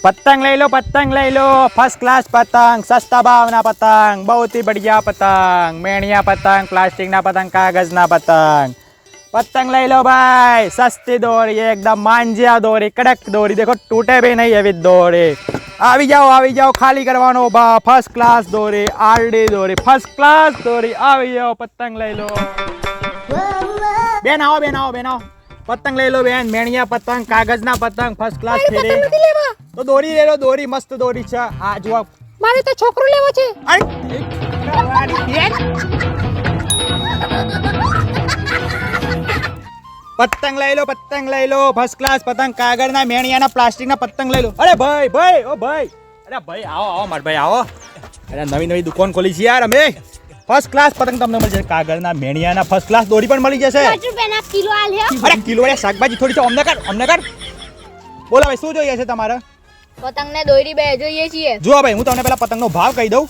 पतंग ले लो first class पतंग सस्ता भावना पतंग बहुत ही बढ़िया पतंग मेणिया पतंग प्लास्टिक ना पतंग कागज ना पतंग ले लो भाई सस्ती दोरी एकदम मांझिया दोरी कड़क दोरी देखो टूटे भी नहीं एवी दोरी આવી જાઓ ખાલી કરવાનો બા ફર્સ્ટ ક્લાસ દોરી આરડી દોરી ફર્સ્ટ ક્લાસ દોરી આવી જાઓ પતંગ લઈ લો બેન આવો પતંગ લઈ લો બેન મેણિયા પતંગ કાગજના પતંગ ફર્સ્ટ ક્લાસ ફેરે તો દોરી લઈ લો દોરી મસ્ત દોરી છે આ જો મારે તો છોકરો લેવો છે પતંગ લઈ લો ફર્સ્ટ ક્લાસ પતંગ કાગળના મેણિયાના પ્લાસ્ટિકના પતંગ લઈ લો અરે ભાઈ ઓ ભાઈ અરે ભાઈ આવો માર ભાઈ આવો અરે નવી દુકાન ખોલી છે યાર અમે ફર્સ્ટ ક્લાસ પતંગ તમને મળી જશે કાગળના મેણિયાના ફર્સ્ટ ક્લાસ દોરી પણ મળી જશે 5 રૂપિયાના કિલો આલ હે અરે કિલો વાળા શાકભાજી થોડી છે અમને કર બોલો ભાઈ શું જોઈએ છે તમારે પતંગને દોરી બે જોઈએ છીએ જો ભાઈ હું તમને પહેલા પતંગનો ભાવ કહી દઉં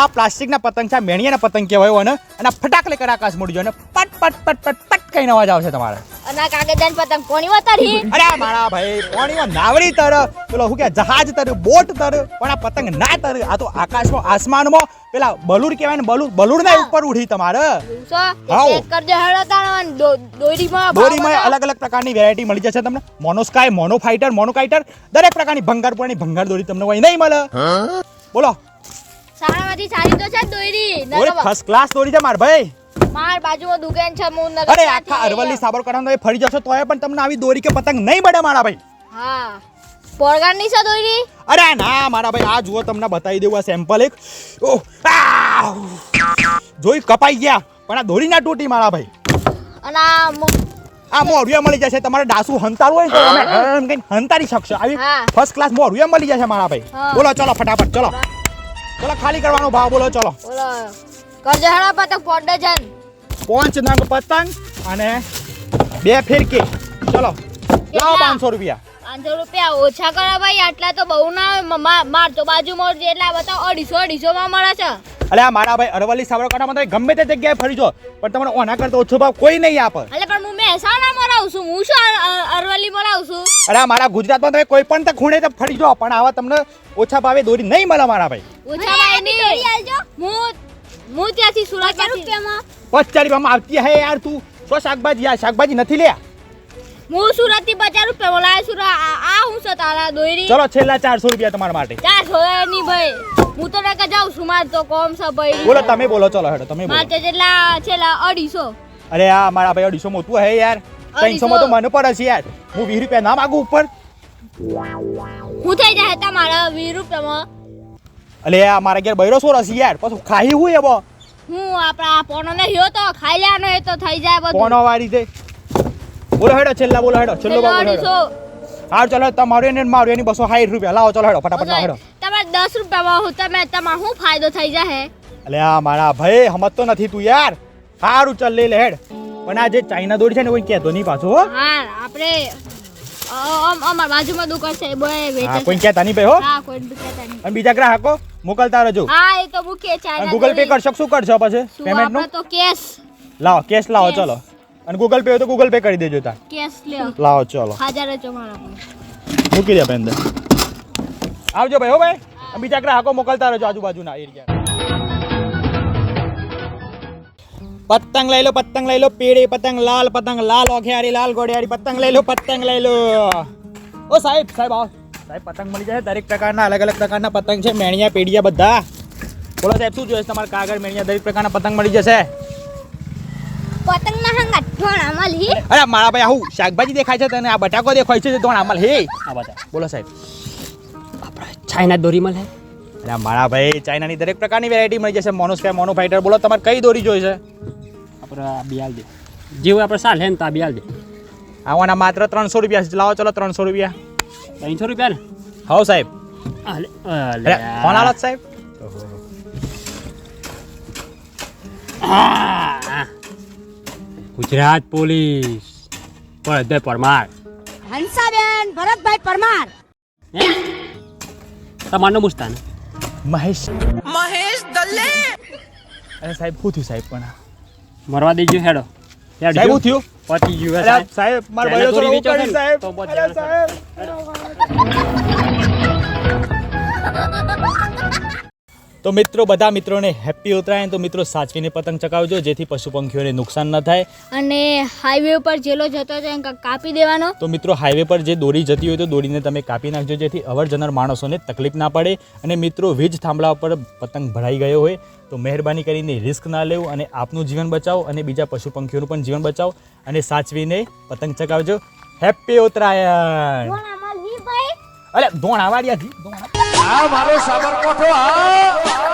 આ પ્લાસ્ટિકના પતંગ છે મેણિયાના પતંગ કહેવાય અને ફટાકલે કર આકાશ મોડી જો અને પટ કઈ અવાજ આવશે તમારે અને કાગળદાન પતંગ કોની વતરી અરે મારા ભાઈ કોણીમાં નાવડી તર પેલો હું કે જહાજ તર બોટ તર પણ આ પતંગ ના તર આ તો આકાશમાં આસમાનમાં પેલા બલૂર કહેવાય ને બલૂર ના ઉપર ઉડી તમારે ચેક કરજો હેડો તાણ દોરીમાં અલગ પ્રકારની વેરાયટી મળી જશે તમને મોનોસ્કાય મોનો ફાઈટર મોનોકાઈટર દરેક પ્રકારની ભંગાર દોરી તમને હોય નહીં મળે બોલો સારામાંથી સારી તો છે દોરી ફર્સ્ટ ક્લાસ દોરી છે માર ભાઈ માર બાજુમાં દુકાન છે હું નગર અરે આખા અરવલ્લી સાબરકાંઠા ફરી જશો તોય પણ તમને આવી દોરી કે પતંગ નહીં મળે મારા ભાઈ હા પોરગાની છે દોરી અરે ના મારા ભાઈ આ જુઓ તમને બતાવી દેવું આ સેમ્પલ એક ઓહ જોઈ કપાઈ ગયા પણ આ દોરી ના તૂટી મારા ભાઈ અને આ મોરિયા મળી જશે તમારે ડાસુ હંતારું હોય તો તમે એમ કઈ હંતારી શકશો આવી ફર્સ્ટ ક્લાસ મોરિયા મળી જશે મારા ભાઈ બોલો ચલો ફટાફટ ચલો ખાલી કરવાનો ભાવ બોલો ચલો કરજો હેડો પતંગ 5 ડઝન 5 નંગ પતંગ અને 2 ફિરકી ચલો લાવો 500 રૂપિયા 500 રૂપિયા ઓછા કરો ભાઈ આટલા તો બહુ ના માર તો બાજુમાં જેટલા બતાવો 250 માં મળે છે અલે આ મારા ભાઈ અરવલ્લી સાબરકાંઠામાં તો ગમે તે જગ્યાએ ફરી જો પણ તમને ઓના કરતો ઓછો ભાવ કોઈ નહીં આપે અલે પણ હું મહેસાણા મરાવું છું હું શું અરવલ્લી મરાવું છું અરે મારા ગુજરાતમાં તમે કોઈ પણ ખૂણે તો ફરી જો પણ આવા તમને ઓછા ભાવે દોરી નહીં મળે મારા ભાઈ ઓછા ભાવે ની દોરી આલજો હું ત્યાંથી સુરત રૂપિયામાં 50 રૂપિયામાં આવતી હે યાર તું સો શાકભાજી નથી લે હું સુરત થી 50 રૂપિયા બોલાય સુરત આ હું છે તારા દોરી ચલો છેલ્લા 400 રૂપિયા તમારા માટે 400 ની ભાઈ હું તો નકા જાઉં છું માર તો કોમ છે ભાઈ બોલો તમે બોલો ચલો હેડો તમે બોલો માર તો જેટલા છેલ્લા 250 અરે આ મારા ભાઈ 250 મોટું હે યાર 300 માં તો મને પડે છે યાર હું 20 રૂપિયા ના માંગુ ઉપર હું થઈ જાય તમારા 20 રૂપિયામાં અલે આ મારા ઘેર બૈરો સોર હશે યાર પછી ખાઈ હું એવો હું આપણા પોનો ને હ્યો તો ખાઈ લેવાનો એ તો થઈ જાય બધું પોનો વાળી દે બોલો હેડો છેલ્લો બોલો હેડો હાર ચલો તમારું એને મારું એની 260 રૂપિયા લાવો ચલો હેડો ફટાફટ લાવો હેડો તમારે 10 રૂપિયામાં હું તમાર શું ફાયદો થઈ જાય અલે આ મારા ભાઈ સમજતો નથી તું યાર હારું ચાલ લે હેડ પણ આ જે ચાઇના દોરી છે ને કોઈ કહેતો નહીં પાછો હા આપણે અમાર બાજુમાં દુકાન છે બોય વેચે કોઈ કહેતા નહીં ભાઈ હો હા કોઈ કહેતા નહીં અને બીજા ગ્રાહકો મોકલતા રહેજો હા એ તો મૂકે ચાઇના ગૂગલ પે કરશો શું કરશો પછી પેમેન્ટ નું તો કેશ લાવો કેશ લાવો ચલો અને ગૂગલ પે હોય તો ગૂગલ પે કરી દેજો તા કેશ લ્યો લાવો ચલો 1000 જો મારા મૂકી દે પેન દે આવજો ભાઈ હો ભાઈ બીજા ગ્રાહકો મોકલતા રહેજો આજુબાજુના એરિયા પતંગ લઈ લો પીળી પતંગ લાલ ઓખિયારી લાલ ગોડિયારી પતંગ લઈ લો ઓ સાહેબ આવો સાહેબ પતંગ મળી જાય દરેક પ્રકારના અલગ પ્રકારના પતંગ છે મેણિયા પેડિયા બધા બોલો સાહેબ શું જોઈએ તમારે કાગળ મેણિયા દરેક પ્રકારના પતંગ મળી જશે પતંગ ના હંગાત ધોણ અમલ હે અરે મારા ભાઈ આવું શાકભાજી દેખાય છે તને આ બટાકો દેખાય છે ધોણ અમલ હે આ બતા બોલો સાહેબ આપણે ચાઇના દોરી મળે અરે મારા ભાઈ ચાઇનાની દરેક પ્રકારની વેરાયટી મળી જશે મોનોસ્કાય મોનો ફાઈટર બોલો તમારે કઈ દોરી જોઈએ છે આપણે બિયાલ દે જેવું આપણે સાલ હે ને તા બિયાલ દે આવવાના માત્ર 300 રૂપિયા લાવો ચલો 300 રૂપિયા 300 રૂપિયા ને હાઉ સાહેબ અલે ફોન આલો સાહેબ ગુજરાત પોલીસ ભરતભાઈ પરમાર હંસાબેન ભરતભાઈ પરમાર તમારનો મુસ્તાન મહેશ દલ્લે અરે સાહેબ શું થયું સાહેબ પણ મરવા દેજો હેડો સાહેબ શું થયું પતી ગયું સાહેબ મારા ભાઈઓ સાહેબ તો બસ સાહેબ તો મિત્રો બધા મિત્રોને હેપી ઉત્તરાયણ. તો મિત્રો સાચવીને પતંગ ચગાવજો જેથી પશુ પંખીઓને નુકસાન ન થાય. અને હાઈવે ઉપર જેલો જતો હતો એને કાપી દેવાનો. તો મિત્રો હાઈવે પર જે દોરી જતી હોય તો દોરીને તમે કાપી નાખજો જેથી અવર જનાર માણસોને તકલીફ ના પડે. અને મિત્રો વીજ થાંભલા પર પતંગ ભરાઈ ગયો હોય તો મહેરબાની કરીને રિસ્ક ના લેવું અને આપનું જીવન બચાવો અને બીજા પશુ પંખીઓનું પણ જીવન બચાવો અને સાચવીને પતંગ ચગાવજો. હેપી ઉત્તરાયણ. અરે ધોણા વાળ્યા આ મારો સાબરકોઠો આ